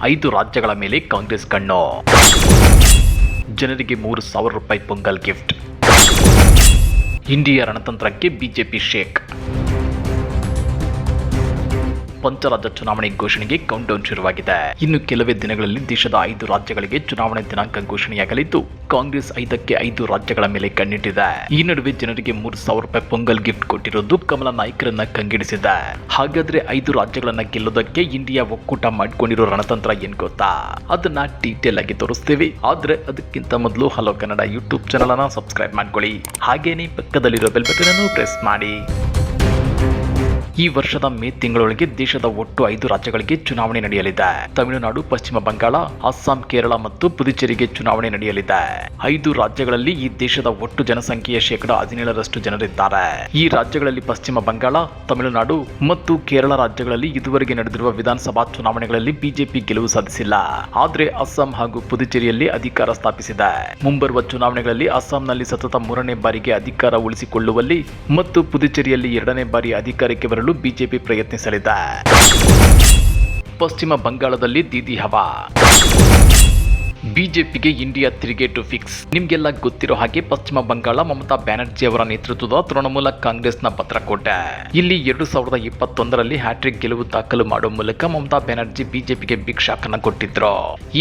5 ರಾಜ್ಯಗಳ ಮೇಲೆ ಕಾಂಗ್ರೆಸ್ ಕಣ್ಣು. ಜನರಿಗೆ 3,000 ರೂಪಾಯಿ ಪೊಂಗಲ್ ಗಿಫ್ಟ್. ಇಂಡಿಯಾ ರಣತಂತ್ರಕ್ಕೆ ಬಿಜೆಪಿ ಶೇಕ್. ಪಂಚರಾಜ್ಯ ಚುನಾವಣೆ ಘೋಷಣೆಗೆ ಕೌಂಟ್ಡೌನ್ ಶುರುವಾಗಿದೆ. ಇನ್ನು ಕೆಲವೇ ದಿನಗಳಲ್ಲಿ ದೇಶದ 5 ರಾಜ್ಯಗಳಿಗೆ ಚುನಾವಣೆ ದಿನಾಂಕ ಘೋಷಣೆಯಾಗಲಿದ್ದು, ಕಾಂಗ್ರೆಸ್ 5ಕ್ಕೆ 5 ರಾಜ್ಯಗಳ ಮೇಲೆ ಕಣ್ಣಿಟ್ಟಿದೆ. ಈ ನಡುವೆ ಜನರಿಗೆ 3,000 ರೂಪಾಯಿ ಪೊಂಗಲ್ ಗಿಫ್ಟ್ ಕೊಟ್ಟಿರೋದು ಕಮಲ ನಾಯಕರನ್ನ ಕಂಗೆಡಿಸಿದೆ. ಹಾಗಾದ್ರೆ 5 ರಾಜ್ಯಗಳನ್ನ ಗೆಲ್ಲೋದಕ್ಕೆ ಇಂಡಿಯಾ ಒಕ್ಕೂಟ ಮಾಡಿಕೊಂಡಿರೋ ರಣತಂತ್ರ ಏನ್ ಗೊತ್ತಾ? ಅದನ್ನ ಡೀಟೇಲ್ ಆಗಿ ತೋರಿಸ್ತೇವೆ. ಆದ್ರೆ ಅದಕ್ಕಿಂತ ಮೊದಲು ಹಲೋ ಕನ್ನಡ ಯೂಟ್ಯೂಬ್ ಚಾನಲ್ ಅನ್ನ ಸಬ್ಸ್ಕ್ರೈಬ್ ಮಾಡ್ಕೊಳ್ಳಿ. ಹಾಗೇನೆ ಪಕ್ಕದಲ್ಲಿರೋ ಬೆಲ್ ಬಟನ್ ಅನ್ನು ಪ್ರೆಸ್ ಮಾಡಿ. ಈ ವರ್ಷದ ಮೇ ತಿಂಗಳೊಳಗೆ ದೇಶದ ಒಟ್ಟು 5 ರಾಜ್ಯಗಳಿಗೆ ಚುನಾವಣೆ ನಡೆಯಲಿದೆ. ತಮಿಳುನಾಡು, ಪಶ್ಚಿಮ ಬಂಗಾಳ, ಅಸ್ಸಾಂ, ಕೇರಳ ಮತ್ತು ಪುದುಚೇರಿಗೆ ಚುನಾವಣೆ ನಡೆಯಲಿದೆ. 5 ರಾಜ್ಯಗಳಲ್ಲಿ ಈ ದೇಶದ ಒಟ್ಟು ಜನಸಂಖ್ಯೆಯ 17% ಜನರಿದ್ದಾರೆ. ಈ ರಾಜ್ಯಗಳಲ್ಲಿ ಪಶ್ಚಿಮ ಬಂಗಾಳ, ತಮಿಳುನಾಡು ಮತ್ತು ಕೇರಳ ರಾಜ್ಯಗಳಲ್ಲಿ ಇದುವರೆಗೆ ನಡೆದಿರುವ ವಿಧಾನಸಭಾ ಚುನಾವಣೆಗಳಲ್ಲಿ ಬಿಜೆಪಿ ಗೆಲುವು ಸಾಧಿಸಿಲ್ಲ. ಆದ್ರೆ ಅಸ್ಸಾಂ ಹಾಗೂ ಪುದುಚೇರಿಯಲ್ಲಿ ಅಧಿಕಾರ ಸ್ಥಾಪಿಸಿದೆ. ಮುಂಬರುವ ಚುನಾವಣೆಗಳಲ್ಲಿ ಅಸ್ಸಾಂನಲ್ಲಿ ಸತತ 3ನೇ ಬಾರಿಗೆ ಅಧಿಕಾರ ಉಳಿಸಿಕೊಳ್ಳುವಲ್ಲಿ ಮತ್ತು ಪುದುಚೇರಿಯಲ್ಲಿ 2ನೇ ಬಾರಿ ಅಧಿಕಾರಕ್ಕೆ ಬರಲು ಬಿಜೆಪಿ ಪ್ರಯತ್ನಿಸಲಿದೆ. ಪಶ್ಚಿಮ ಬಂಗಾಳದಲ್ಲಿ ದೀದಿ ಹವಾ. ಬಿಜೆಪಿಗೆ ಇಂಡಿಯಾ ತಿರುಗೇಟು ಫಿಕ್ಸ್. ನಿಮ್ಗೆಲ್ಲ ಗೊತ್ತಿರೋ ಹಾಗೆ ಪಶ್ಚಿಮ ಬಂಗಾಳ ಮಮತಾ ಬ್ಯಾನರ್ಜಿ ಅವರ ನೇತೃತ್ವದ ತೃಣಮೂಲ ಕಾಂಗ್ರೆಸ್ನ ಭದ್ರಕೋಟೆ. ಇಲ್ಲಿ 2021ರಲ್ಲಿ ಹ್ಯಾಟ್ರಿಕ್ ಗೆಲುವು ದಾಖಲು ಮಾಡುವ ಮೂಲಕ ಮಮತಾ ಬ್ಯಾನರ್ಜಿ ಬಿಜೆಪಿಗೆ ಬಿಗ್ ಶಾಕ್ ಅನ್ನು ಕೊಟ್ಟಿದ್ರು.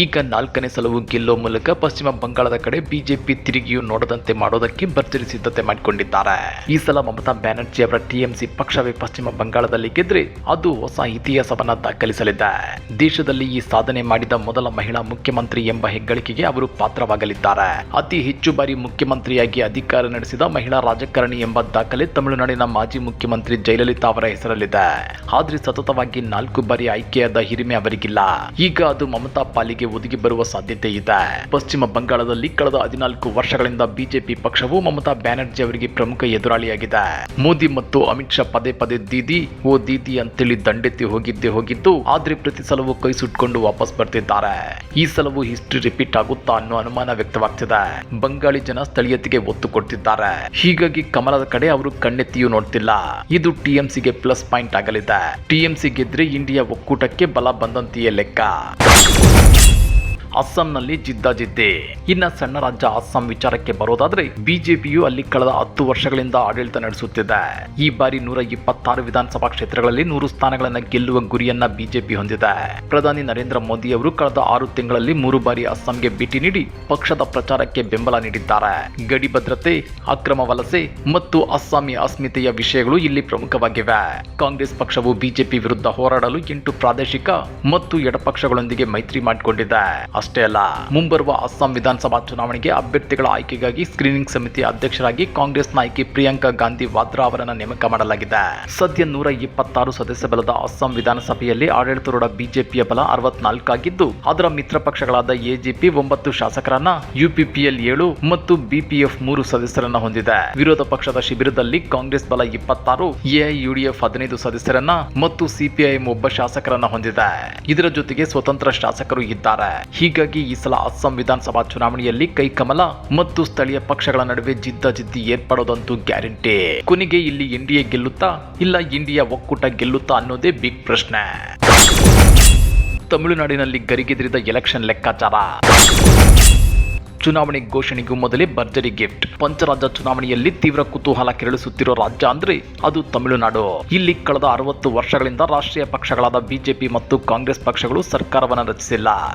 ಈಗ 4ನೇ ಸಲವೂ ಗೆಲ್ಲುವ ಮೂಲಕ ಪಶ್ಚಿಮ ಬಂಗಾಳದ ಕಡೆ ಬಿಜೆಪಿ ತಿರುಗಿಯೂ ನೋಡದಂತೆ ಮಾಡೋದಕ್ಕೆ ಭರ್ಜರಿ ಸಿದ್ಧತೆ ಮಾಡಿಕೊಂಡಿದ್ದಾರೆ. ಈ ಸಲ ಮಮತಾ ಬ್ಯಾನರ್ಜಿ ಅವರ ಟಿಎಂಸಿ ಪಕ್ಷವೇ ಪಶ್ಚಿಮ ಬಂಗಾಳದಲ್ಲಿ ಗೆದ್ರೆ ಅದು ಹೊಸ ಇತಿಹಾಸವನ್ನ ದಾಖಲಿಸಲಿದೆ. ದೇಶದಲ್ಲಿ ಈ ಸಾಧನೆ ಮಾಡಿದ ಮೊದಲ ಮಹಿಳಾ ಮುಖ್ಯಮಂತ್ರಿ ಎಂಬ ಹೆಗ್ಗಳಿಕೆಗೆ ಅವರು ಪಾತ್ರವಾಗಲಿದ್ದಾರೆ. ಅತಿ ಹೆಚ್ಚು ಬಾರಿ ಮುಖ್ಯಮಂತ್ರಿಯಾಗಿ ಅಧಿಕಾರ ನಡೆಸಿದ ಮಹಿಳಾ ರಾಜಕಾರಣಿ ಎಂಬ ದಾಖಲೆ ತಮಿಳುನಾಡಿನ ಮಾಜಿ ಮುಖ್ಯಮಂತ್ರಿ ಜಯಲಲಿತಾ ಅವರ ಹೆಸರಲ್ಲಿದೆ. ಆದ್ರೆ ಸತತವಾಗಿ 4 ಬಾರಿ ಆಯ್ಕೆಯಾದ ಹಿರಿಮೆ ಅವರಿಗಿಲ್ಲ. ಈಗ ಅದು ಮಮತಾ ಪಾಲಿಗೆ ಒದಗಿ ಬರುವ ಸಾಧ್ಯತೆ ಇದೆ. ಪಶ್ಚಿಮ ಬಂಗಾಳದಲ್ಲಿ ಕಳೆದ 14 ವರ್ಷಗಳಿಂದ ಬಿಜೆಪಿ ಪಕ್ಷವು ಮಮತಾ ಬ್ಯಾನರ್ಜಿ ಅವರಿಗೆ ಪ್ರಮುಖ ಎದುರಾಳಿಯಾಗಿದೆ. ಮೋದಿ ಮತ್ತು ಅಮಿತ್ ಶಾ ಪದೇ ಪದೇ ದೀದಿ ಓ ದೀದಿ ಅಂತೇಳಿ ದಂಡೆತ್ತಿ ಹೋಗಿದ್ದು, ಆದ್ರೆ ಪ್ರತಿ ಸಲವೂ ಕೈ ಸುಟ್ಕೊಂಡು ವಾಪಸ್ ಬರ್ತಿದ್ದಾರೆ. ಈ ಸಲವೂ ಹಿಸ್ಟ್ರಿ ರಿಪೀಟ್ ಆಗುತ್ತಾ ಅನ್ನೋ ಅನುಮಾನ ವ್ಯಕ್ತವಾಗ್ತಿದೆ. ಬಂಗಾಳಿ ಜನ ಸ್ಥಳೀಯತೆಗೆ ಒತ್ತು ಕೊಡ್ತಿದ್ದಾರೆ. ಹೀಗಾಗಿ ಕಮಲದ ಕಡೆ ಅವರು ಕಣ್ಣೆತ್ತಿಯೂ ನೋಡ್ತಿಲ್ಲ. ಇದು ಟಿಎಂಸಿಗೆ ಪ್ಲಸ್ ಪಾಯಿಂಟ್ ಆಗಲಿದೆ. ಟಿಎಂಸಿ ಗೆದ್ರೆ ಇಂಡಿಯಾ ಒಕ್ಕೂಟಕ್ಕೆ ಬಲ ಬಂದಂತೆಯೇ ಲೆಕ್ಕ. ಅಸ್ಸಾಂನಲ್ಲಿ ಜಿದ್ದಾಜಿದ್ದೆ. ಇನ್ನ ಸಣ್ಣ ರಾಜ್ಯ ಅಸ್ಸಾಂ ವಿಚಾರಕ್ಕೆ ಬರೋದಾದ್ರೆ ಬಿಜೆಪಿಯು ಅಲ್ಲಿ ಕಳೆದ 10 ವರ್ಷಗಳಿಂದ ಆಡಳಿತ ನಡೆಸುತ್ತಿದೆ. ಈ ಬಾರಿ 126 ವಿಧಾನಸಭಾ ಕ್ಷೇತ್ರಗಳಲ್ಲಿ 100 ಸ್ಥಾನಗಳನ್ನು ಗೆಲ್ಲುವ ಗುರಿಯನ್ನ ಬಿಜೆಪಿ ಹೊಂದಿದೆ. ಪ್ರಧಾನಿ ನರೇಂದ್ರ ಮೋದಿ ಅವರು ಕಳೆದ 6 ತಿಂಗಳಲ್ಲಿ 3 ಬಾರಿ ಅಸ್ಸಾಂಗೆ ಭೇಟಿ ನೀಡಿ ಪಕ್ಷದ ಪ್ರಚಾರಕ್ಕೆ ಬೆಂಬಲ ನೀಡಿದ್ದಾರೆ. ಗಡಿ ಭದ್ರತೆ, ಅಕ್ರಮ ವಲಸೆ ಮತ್ತು ಅಸ್ಸಾಮಿ ಅಸ್ಮಿತೆಯ ವಿಷಯಗಳು ಇಲ್ಲಿ ಪ್ರಮುಖವಾಗಿವೆ. ಕಾಂಗ್ರೆಸ್ ಪಕ್ಷವು ಬಿಜೆಪಿ ವಿರುದ್ಧ ಹೋರಾಡಲು 8 ಪ್ರಾದೇಶಿಕ ಮತ್ತು ಎಡಪಕ್ಷಗಳೊಂದಿಗೆ ಮೈತ್ರಿ ಮಾಡಿಕೊಂಡಿದೆ. ಅಷ್ಟೇ ಅಲ್ಲ, ಮುಂಬರುವ ಅಸ್ಸಾಂ ವಿಧಾನಸಭಾ ಚುನಾವಣೆಗೆ ಅಭ್ಯರ್ಥಿಗಳ ಆಯ್ಕೆಗಾಗಿ ಸ್ಕ್ರೀನಿಂಗ್ ಸಮಿತಿ ಅಧ್ಯಕ್ಷರಾಗಿ ಕಾಂಗ್ರೆಸ್ ನಾಯಕಿ ಪ್ರಿಯಾಂಕಾ ಗಾಂಧಿ ವಾದ್ರಾ ಅವರನ್ನು ನೇಮಕ ಮಾಡಲಾಗಿದೆ. ಸದ್ಯ 126 ಸದಸ್ಯ ಬಲದ ಅಸ್ಸಾಂ ವಿಧಾನಸಭೆಯಲ್ಲಿ ಆಡಳಿತಾರೂಢ ಬಿಜೆಪಿಯ ಬಲ 64 ಆಗಿದ್ದು, ಅದರ ಮಿತ್ರ ಪಕ್ಷಗಳಾದ ಎಜೆಪಿ 9 ಶಾಸಕರನ್ನ, ಯುಪಿಪಿಎಲ್ 7 ಮತ್ತು ಬಿಪಿಎಫ್ 3 ಸದಸ್ಯರನ್ನ ಹೊಂದಿದೆ. ವಿರೋಧ ಪಕ್ಷದ ಶಿಬಿರದಲ್ಲಿ ಕಾಂಗ್ರೆಸ್ ಬಲ 26, ಎಐಯುಡಿಎಫ್ 15 ಸದಸ್ಯರನ್ನ ಮತ್ತು ಸಿಪಿಐಎಂ 1 ಶಾಸಕರನ್ನ ಹೊಂದಿದೆ. ಇದರ ಜೊತೆಗೆ ಸ್ವತಂತ್ರ ಶಾಸಕರು ಇದ್ದಾರೆ. ಹೀಗಾಗಿ ಈ ಸಲ ಅಸ್ಸಾಂ ವಿಧಾನಸಭಾ ಚುನಾವಣೆಯಲ್ಲಿ ಕೈಕಮಲ ಮತ್ತು ಸ್ಥಳೀಯ ಪಕ್ಷಗಳ ನಡುವೆ ಜಿದ್ದಾಜಿದ್ದಿ ಏರ್ಪಡೋದಂತೂ ಗ್ಯಾರಂಟಿ. ಕೊನೆಗೆ ಇಲ್ಲಿ ಎನ್ಡಿಎ ಗೆಲ್ಲುತ್ತಾ ಇಲ್ಲ ಇಂಡಿಯಾ ಒಕ್ಕೂಟ ಗೆಲ್ಲುತ್ತಾ ಅನ್ನೋದೇ ಬಿಗ್ ಪ್ರಶ್ನೆ. ತಮಿಳುನಾಡಿನಲ್ಲಿ ಗರಿಗೆದರಿದ ಎಲೆಕ್ಷನ್ ಲೆಕ್ಕಾಚಾರ. ಚುನಾವಣೆ ಘೋಷಣೆಗೂ ಮೊದಲೇ ಭರ್ಜರಿ ಗಿಫ್ಟ್. ಪಂಚರಾಜ್ಯ ಚುನಾವಣೆಯಲ್ಲಿ ತೀವ್ರ ಕುತೂಹಲ ಕೆರಳಿಸುತ್ತಿರೋ ರಾಜ್ಯ ಅಂದ್ರೆ ಅದು ತಮಿಳುನಾಡು. ಇಲ್ಲಿ ಕಳೆದ 60 ವರ್ಷಗಳಿಂದ ರಾಷ್ಟ್ರೀಯ ಪಕ್ಷಗಳಾದ ಬಿಜೆಪಿ ಮತ್ತು ಕಾಂಗ್ರೆಸ್ ಪಕ್ಷಗಳು ಸರ್ಕಾರವನ್ನು ರಚಿಸಿಲ್ಲ.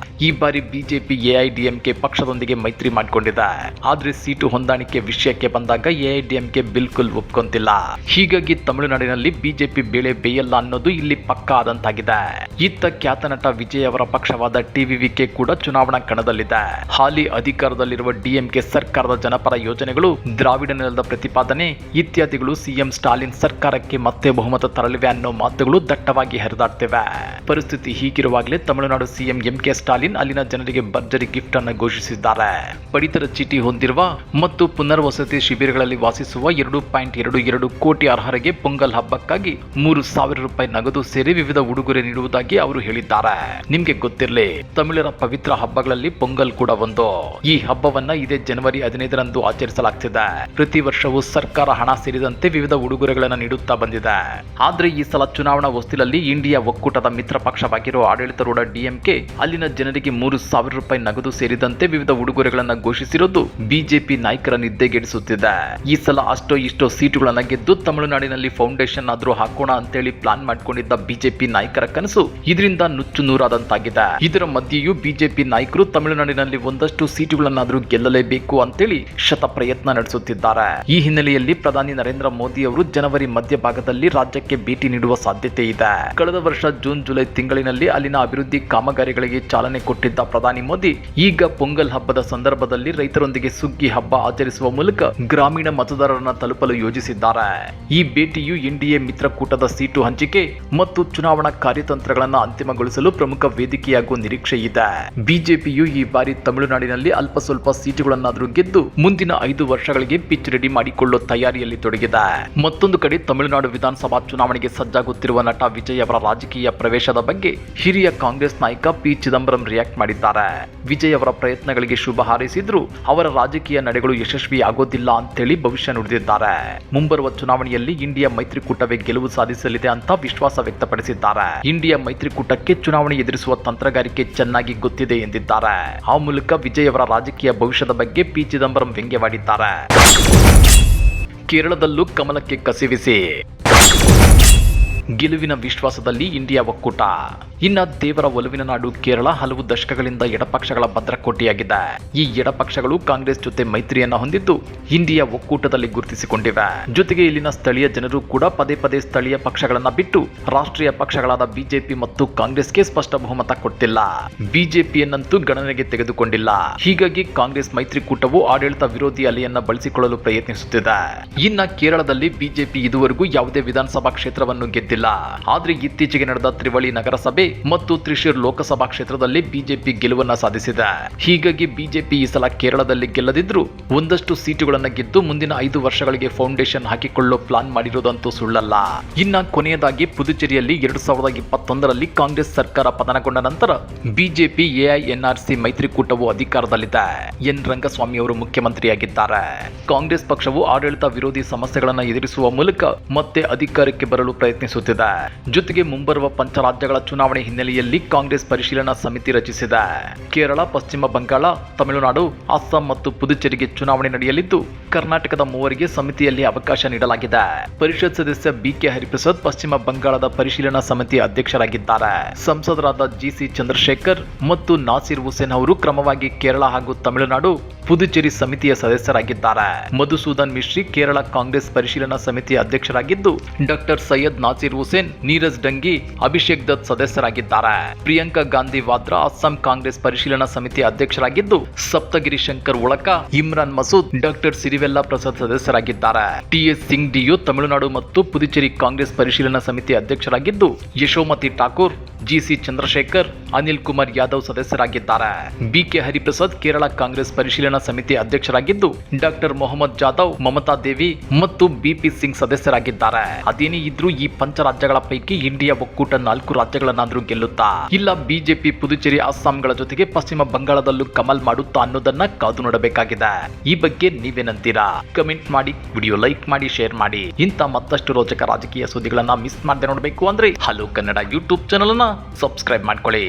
ಈ ಬಾರಿ ಬಿಜೆಪಿ ಎಐಡಿಎಂಕೆ ಪಕ್ಷದೊಂದಿಗೆ ಮೈತ್ರಿ ಮಾಡಿಕೊಂಡಿದೆ. ಆದ್ರೆ ಸೀಟು ಹೊಂದಾಣಿಕೆ ವಿಷಯಕ್ಕೆ ಬಂದಾಗ ಎಐಡಿಎಂಕೆ ಬಿಲ್ಕುಲ್ ಒಪ್ಕೊಂತಿಲ್ಲ. ಹೀಗಾಗಿ ತಮಿಳುನಾಡಿನಲ್ಲಿ ಬಿಜೆಪಿ ಬೇಳೆ ಬೇಯಲ್ಲ ಅನ್ನೋದು ಇಲ್ಲಿ ಪಕ್ಕಾ ಆದಂತಾಗಿದೆ. ಇತ್ತ ಖ್ಯಾತ ನಟ ವಿಜಯ್ ಅವರ ಪಕ್ಷವಾದ ಟಿವಿವಿಕೆ ಕೂಡ ಚುನಾವಣಾ ಕಣದಲ್ಲಿದೆ. ಹಾಲಿ ಅಧಿಕಾರದಲ್ಲಿರುವ ಡಿಎಂಕೆ ಸರ್ಕಾರದ ಜನಪರ ಯೋಜನೆಗಳು, ದ್ರಾವಿಡ ನೆಲದ ಪ್ರತಿಪಾದನೆ ಇತ್ಯಾದಿಗಳು ಸಿಎಂ ಸ್ಟಾಲಿನ್ ಸರ್ಕಾರಕ್ಕೆ ಮತ್ತೆ ಬಹುಮತ ತರಲಿವೆ ಅನ್ನೋ ಮಾತುಗಳು ದಟ್ಟವಾಗಿ ಹರಿದಾಡ್ತಿವೆ. ಪರಿಸ್ಥಿತಿ ಹೀಗಿರುವಾಗಲೇ ತಮಿಳುನಾಡು ಸಿಎಂ ಎಂಕೆ ಸ್ಟಾಲಿನ್ ಅಲ್ಲಿನ ಜನರಿಗೆ ಭರ್ಜರಿ ಗಿಫ್ಟ್ ಅನ್ನು ಘೋಷಿಸಿದ್ದಾರೆ. ಪಡಿತರ ಚೀಟಿ ಹೊಂದಿರುವ ಮತ್ತು ಪುನರ್ವಸತಿ ಶಿಬಿರಗಳಲ್ಲಿ ವಾಸಿಸುವ 2.22 ಕೋಟಿ ಅರ್ಹರಿಗೆ ಪೊಂಗಲ್ ಹಬ್ಬಕ್ಕಾಗಿ 3,000 ರೂಪಾಯಿ ನಗದು ಸೇರಿ ವಿವಿಧ ಉಡುಗೊರೆ ನೀಡುವುದಾಗಿ ಅವರು ಹೇಳಿದ್ದಾರೆ. ನಿಮ್ಗೆ ಗೊತ್ತಿರಲಿ, ತಮಿಳರ ಪವಿತ್ರ ಹಬ್ಬಗಳಲ್ಲಿ ಪೊಂಗಲ್ ಕೂಡ ಒಂದು. ಈ ಹಬ್ಬವನ್ನ ಇದೇ ಜನವರಿ 15ರಂದು ಆಚರಿಸಲಾಗ್ತಿದೆ. ಪ್ರತಿ ವರ್ಷವೂ ಸರ್ಕಾರ ಹಣ ಸೇರಿದಂತೆ ವಿವಿಧ ಉಡುಗೊರೆಗಳನ್ನು ನೀಡುತ್ತಾ ಬಂದಿದೆ. ಆದ್ರೆ ಈ ಸಲ ಚುನಾವಣಾ ಹೊಸ್ತಿಲಲ್ಲಿ ಇಂಡಿಯಾ ಒಕ್ಕೂಟದ ಮಿತ್ರ ಪಕ್ಷವಾಗಿರುವ ಆಡಳಿತಾರೂಢ ಡಿಎಂಕೆ ಅಲ್ಲಿನ ಜನರಿಗೆ 3,000 ರೂಪಾಯಿ ನಗದು ಸೇರಿದಂತೆ ವಿವಿಧ ಉಡುಗೊರೆಗಳನ್ನು ಘೋಷಿಸಿರುವುದು ಬಿಜೆಪಿ ನಾಯಕರ ನಿದ್ದೆಗೆಡಿಸುತ್ತಿದೆ. ಈ ಸಲ ಅಷ್ಟೋ ಇಷ್ಟೋ ಸೀಟುಗಳನ್ನ ಗೆದ್ದು ತಮಿಳುನಾಡಿನಲ್ಲಿ ಫೌಂಡೇಶನ್ ಆದ್ರೂ ಹಾಕೋಣ ಅಂತೇಳಿ ಪ್ಲಾನ್ ಮಾಡ್ಕೊಂಡಿದ್ದ ಬಿಜೆಪಿ ನಾಯಕರ ಕನಸು ಇದರಿಂದ ನುಚ್ಚು ನೂರಾದಂತಾಗಿದೆ. ಇದರ ಮಧ್ಯೆಯೂ ಬಿಜೆಪಿ ನಾಯಕರು ತಮಿಳುನಾಡಿನಲ್ಲಿ ಒಂದಷ್ಟು ಸೀಟುಗಳನ್ನಾದ್ರೂ ಗೆಲ್ಲಲೇಬೇಕು ಅಂತೇಳಿ ಶತ ಪ್ರಯತ್ನ ನಡೆಸುತ್ತಿದ್ದಾರೆ. ಈ ಹಿನ್ನೆಲೆಯಲ್ಲಿ ಪ್ರಧಾನಿ ನರೇಂದ್ರ ಮೋದಿ ಅವರು ಜನವರಿ ಮಧ್ಯಭಾಗದಲ್ಲಿ ರಾಜ್ಯಕ್ಕೆ ಭೇಟಿ ನೀಡುವ ಸಾಧ್ಯತೆ ಇದೆ. ಕಳೆದ ವರ್ಷ ಜೂನ್ ಜುಲೈ ತಿಂಗಳಿನಲ್ಲಿ ಅಲ್ಲಿನ ಅಭಿವೃದ್ಧಿ ಕಾಮಗಾರಿಗಳಿಗೆ ಚಾಲನೆ ಕೊಟ್ಟಿದ್ದ ಪ್ರಧಾನಿ ಮೋದಿ ಈಗ ಪೊಂಗಲ್ ಹಬ್ಬದ ಸಂದರ್ಭದಲ್ಲಿ ರೈತರೊಂದಿಗೆ ಸುಗ್ಗಿ ಹಬ್ಬ ಆಚರಿಸುವ ಮೂಲಕ ಗ್ರಾಮೀಣ ಮತದಾರರನ್ನ ತಲುಪಲು ಯೋಜಿಸಿದ್ದಾರೆ. ಈ ಭೇಟಿಯು ಎನ್ಡಿಎ ಮಿತ್ರಕೂಟದ ಸೀಟು ಹಂಚಿಕೆ ಮತ್ತು ಚುನಾವಣಾ ಕಾರ್ಯತಂತ್ರಗಳನ್ನು ಅಂತಿಮಗೊಳಿಸಲು ಪ್ರಮುಖ ವೇದಿಕೆಯಾಗುವ ನಿರೀಕ್ಷೆ ಇದೆ. ಬಿಜೆಪಿಯು ಈ ಬಾರಿ ತಮಿಳುನಾಡಿನಲ್ಲಿ ಅಲ್ಪ ಸ್ವಲ್ಪ ಸೀಟುಗಳನ್ನಾದರೂ ಗೆದ್ದು ಮುಂದಿನ 5 ವರ್ಷಗಳಿಗೆ ಪಿಚ್ ರೆಡಿ ಮಾಡಿಕೊಳ್ಳುವ ತಯಾರಿಯಲ್ಲಿ ತೊಡಗಿದೆ. ಮತ್ತೊಂದು ಕಡೆ ತಮಿಳುನಾಡು ವಿಧಾನಸಭಾ ಚುನಾವಣೆಗೆ ಸಜ್ಜಾಗುತ್ತಿರುವ ನಟ ವಿಜಯ್ ಅವರ ರಾಜಕೀಯ ಪ್ರವೇಶದ ಬಗ್ಗೆ ಹಿರಿಯ ಕಾಂಗ್ರೆಸ್ ನಾಯಕ ಪಿ ಚಿದಂಬರಂ ರಿಯಾಕ್ಟ್ ಮಾಡಿದ್ದಾರೆ. ವಿಜಯ್ ಅವರ ಪ್ರಯತ್ನಗಳಿಗೆ ಶುಭ ಹಾರೈಸಿದ್ರು ಅವರ ರಾಜಕೀಯ ನಡೆಗಳು ಯಶಸ್ವಿ ಆಗೋದಿಲ್ಲ ಅಂತೇಳಿ ಭವಿಷ್ಯ ನುಡಿದಿದ್ದಾರೆ. ಮುಂಬರುವ ಚುನಾವಣೆಯಲ್ಲಿ ಇಂಡಿಯಾ ಮೈತ್ರಿಕೂಟವೇ ಗೆಲುವು ಸಾಧಿಸಲಿದೆ ಅಂತ ವಿಶ್ವಾಸ ವ್ಯಕ್ತಪಡಿಸಿದ್ದಾರೆ. ಇಂಡಿಯಾ ಮೈತ್ರಿಕೂಟಕ್ಕೆ ಚುನಾವಣೆ ಎದುರಿಸುವ ತಂತ್ರಗಾರಿಕೆ ಚೆನ್ನಾಗಿ ಗೊತ್ತಿದೆ ಎಂದಿದ್ದಾರೆ. ಆ ಮೂಲಕ ವಿಜಯ್ ಅವರ ರಾಜಕೀಯ ಭವಿಷ್ಯದ ಬಗ್ಗೆ ಪಿ ಚಿದಂಬರಂ ವ್ಯಂಗ್ಯವಾಡಿದ್ದಾರೆ. ಕೇರಳದಲ್ಲೂ ಕಮಲಕ್ಕೆ ಕಸಿವಿಸಿ, ಗೆಲುವಿನ ವಿಶ್ವಾಸದಲ್ಲಿ ಇಂಡಿಯಾ ಒಕ್ಕೂಟ. ಇನ್ನ ದೇವರ ಒಲವಿನ ನಾಡು ಕೇರಳ ಹಲವು ದಶಕಗಳಿಂದ ಎಡಪಕ್ಷಗಳ ಭದ್ರಕೋಟೆಯಾಗಿದೆ. ಈ ಎಡಪಕ್ಷಗಳು ಕಾಂಗ್ರೆಸ್ ಜೊತೆ ಮೈತ್ರಿಯನ್ನ ಹೊಂದಿದ್ದು ಇಂಡಿಯಾ ಒಕ್ಕೂಟದಲ್ಲಿ ಗುರುತಿಸಿಕೊಂಡಿವೆ. ಜೊತೆಗೆ ಇಲ್ಲಿನ ಸ್ಥಳೀಯ ಜನರು ಕೂಡ ಪದೇ ಪದೇ ಸ್ಥಳೀಯ ಪಕ್ಷಗಳನ್ನ ಬಿಟ್ಟು ರಾಷ್ಟ್ರೀಯ ಪಕ್ಷಗಳಾದ ಬಿಜೆಪಿ ಮತ್ತು ಕಾಂಗ್ರೆಸ್ಗೆ ಸ್ಪಷ್ಟ ಬಹುಮತ ಕೊಟ್ಟಿಲ್ಲ. ಬಿಜೆಪಿಯನ್ನಂತೂ ಗಣನೆಗೆ ತೆಗೆದುಕೊಂಡಿಲ್ಲ. ಹೀಗಾಗಿ ಕಾಂಗ್ರೆಸ್ ಮೈತ್ರಿಕೂಟವು ಆಡಳಿತ ವಿರೋಧಿ ಅಲೆಯನ್ನ ಬಳಸಿಕೊಳ್ಳಲು ಪ್ರಯತ್ನಿಸುತ್ತಿದೆ. ಇನ್ನ ಕೇರಳದಲ್ಲಿ ಬಿಜೆಪಿ ಇದುವರೆಗೂ ಯಾವುದೇ ವಿಧಾನಸಭಾ ಕ್ಷೇತ್ರವನ್ನು ಗೆದ್ದಿಲ್ಲ. ಆದ್ರೆ ಇತ್ತೀಚೆಗೆ ನಡೆದ ತ್ರಿವಳಿ ನಗರಸಭೆ ಮತ್ತು ತ್ರಿಶೂರ್ ಲೋಕಸಭಾ ಕ್ಷೇತ್ರದಲ್ಲಿ ಬಿಜೆಪಿ ಗೆಲುವನ್ನ ಸಾಧಿಸಿದೆ. ಹೀಗಾಗಿ ಬಿಜೆಪಿ ಈ ಸಲ ಕೇರಳದಲ್ಲಿ ಗೆಲ್ಲದಿದ್ರು ಒಂದಷ್ಟು ಸೀಟುಗಳನ್ನು ಗೆದ್ದು ಮುಂದಿನ 5 ವರ್ಷಗಳಿಗೆ ಫೌಂಡೇಶನ್ ಹಾಕಿಕೊಳ್ಳೋ ಪ್ಲಾನ್ ಮಾಡಿರೋದಂತೂ ಸುಳ್ಳಲ್ಲ. ಇನ್ನ ಕೊನೆಯದಾಗಿ ಪುದುಚೇರಿಯಲ್ಲಿ 2021ರಲ್ಲಿ ಕಾಂಗ್ರೆಸ್ ಸರ್ಕಾರ ಪತನಗೊಂಡ ನಂತರ ಬಿಜೆಪಿ ಎಐಎನ್ಆರ್ಸಿ ಮೈತ್ರಿಕೂಟವು ಅಧಿಕಾರದಲ್ಲಿದೆ. ಎನ್ ರಂಗಸ್ವಾಮಿ ಅವರು ಮುಖ್ಯಮಂತ್ರಿಯಾಗಿದ್ದಾರೆ. ಕಾಂಗ್ರೆಸ್ ಪಕ್ಷವು ಆಡಳಿತ ವಿರೋಧಿ ಸಮಸ್ಯೆಗಳನ್ನು ಎದುರಿಸುವ ಮೂಲಕ ಮತ್ತೆ ಅಧಿಕಾರಕ್ಕೆ ಬರಲು ಪ್ರಯತ್ನಿಸುತ್ತಿದೆ. ಜೊತೆಗೆ ಮುಂಬರುವ ಪಂಚರಾಜ್ಯಗಳ ಚುನಾವಣೆ ಹಿನ್ನೆಲೆಯಲ್ಲಿ ಕಾಂಗ್ರೆಸ್ ಪರಿಶೀಲನಾ ಸಮಿತಿ ರಚಿಸಿದೆ. ಕೇರಳ, ಪಶ್ಚಿಮ ಬಂಗಾಳ, ತಮಿಳುನಾಡು, ಅಸ್ಸಾಂ ಮತ್ತು ಪುದುಚೇರಿಗೆ ಚುನಾವಣೆ ನಡೆಯಲಿದ್ದು ಕರ್ನಾಟಕದ 3 ಸಮಿತಿಯಲ್ಲಿ ಅವಕಾಶ ನೀಡಲಾಗಿದೆ. ಪರಿಷತ್ ಸದಸ್ಯ ಬಿಕೆ ಹರಿಪ್ರಸಾದ್ ಪಶ್ಚಿಮ ಬಂಗಾಳದ ಪರಿಶೀಲನಾ ಸಮಿತಿ ಅಧ್ಯಕ್ಷರಾಗಿದ್ದಾರೆ. ಸಂಸದರಾದ ಜಿಸಿ ಚಂದ್ರಶೇಖರ್ ಮತ್ತು ನಾಸಿರ್ ಹುಸೇನ್ ಅವರು ಕ್ರಮವಾಗಿ ಕೇರಳ ಹಾಗೂ ತಮಿಳುನಾಡು, ಪುದುಚೇರಿ ಸಮಿತಿಯ ಸದಸ್ಯರಾಗಿದ್ದಾರೆ. ಮಧುಸೂದನ್ ಮಿಶ್ರಿ ಕೇರಳ ಕಾಂಗ್ರೆಸ್ ಪರಿಶೀಲನಾ ಸಮಿತಿಯ ಅಧ್ಯಕ್ಷರಾಗಿದ್ದು ಡಾಕ್ಟರ್ ಸೈಯದ್ ನಾಸಿರ್ ಹುಸೇನ್, ನೀರಜ್ ಡಂಗಿ, ಅಭಿಷೇಕ್ ದತ್ ಸದಸ್ಯರಾಗಿದ್ದಾರೆ. ಪ್ರಿಯಾಂಕಾ ಗಾಂಧಿ ವಾದ್ರಾ ಅಸ್ಸಾಂ ಕಾಂಗ್ರೆಸ್ ಪರಿಶೀಲನಾ ಸಮಿತಿ ಅಧ್ಯಕ್ಷರಾಗಿದ್ದು ಸಪ್ತಗಿರಿ ಶಂಕರ್ ಉಳಕ, ಇಮ್ರಾನ್ ಮಸೂದ್, ಡಾಕ್ಟರ್ ಸಿರಿವೆಲ್ಲಾ ಪ್ರಸಾದ್ ಸದಸ್ಯರಾಗಿದ್ದಾರೆ. ಟಿಎಸ್ ಸಿಂಗ್ ಡಿಯೋ ತಮಿಳುನಾಡು ಮತ್ತು ಪುದುಚೇರಿ ಕಾಂಗ್ರೆಸ್ ಪರಿಶೀಲನಾ ಸಮಿತಿ ಅಧ್ಯಕ್ಷರಾಗಿದ್ದು ಯಶೋಮತಿ ಠಾಕೂರ್, ಜಿಸಿ ಚಂದ್ರಶೇಖರ್, ಅನಿಲ್ ಕುಮಾರ್ ಯಾದವ್ ಸದಸ್ಯರಾಗಿದ್ದಾರೆ. ಬಿಕೆ ಹರಿಪ್ರಸಾದ್ ಕೇರಳ ಕಾಂಗ್ರೆಸ್ ಪರಿಶೀಲನಾ ಸಮಿತಿ ಅಧ್ಯಕ್ಷರಾಗಿದ್ದು ಡಾಕ್ಟರ್ ಮೊಹಮ್ಮದ್ ಜಾಧವ್, ಮಮತಾ ದೇವಿ ಮತ್ತು ಬಿಪಿ ಸಿಂಗ್ ಸದಸ್ಯರಾಗಿದ್ದಾರೆ. ಅದೇನೇ ಇದ್ರೂ ಈ ಪಂಚರಾಜ್ಯಗಳ ಪೈಕಿ ಇಂಡಿಯಾ ಒಕ್ಕೂಟ 4 ರಾಜ್ಯಗಳನ್ನಾದ್ರೂ ಗೆಲ್ಲುತ್ತಾ ಇಲ್ಲ ಬಿಜೆಪಿ ಪುದುಚೇರಿ ಅಸ್ಸಾಂಗಳ ಜೊತೆಗೆ ಪಶ್ಚಿಮ ಬಂಗಾಳದಲ್ಲೂ ಕಮಲ್ ಮಾಡುತ್ತಾ ಅನ್ನೋದನ್ನ ಕಾದು ನೋಡಬೇಕಾಗಿದೆ. ಈ ಬಗ್ಗೆ ನೀವೇನಂತೀರಾ? ಕಮೆಂಟ್ ಮಾಡಿ, ವಿಡಿಯೋ ಲೈಕ್ ಮಾಡಿ, ಶೇರ್ ಮಾಡಿ. ಇಂಥ ಮತ್ತಷ್ಟು ರೋಚಕ ರಾಜಕೀಯ ಸುದ್ದಿಗಳನ್ನ ಮಿಸ್ ಮಾಡದೆ ನೋಡಬೇಕು ಅಂದ್ರೆ ಹಲೋ ಕನ್ನಡ ಯೂಟ್ಯೂಬ್ ಚಾನಲ್ ಅನ್ನ ಸಬ್ಸ್ಕ್ರೈಬ್ ಮಾಡ್ಕೊಳ್ಳಿ.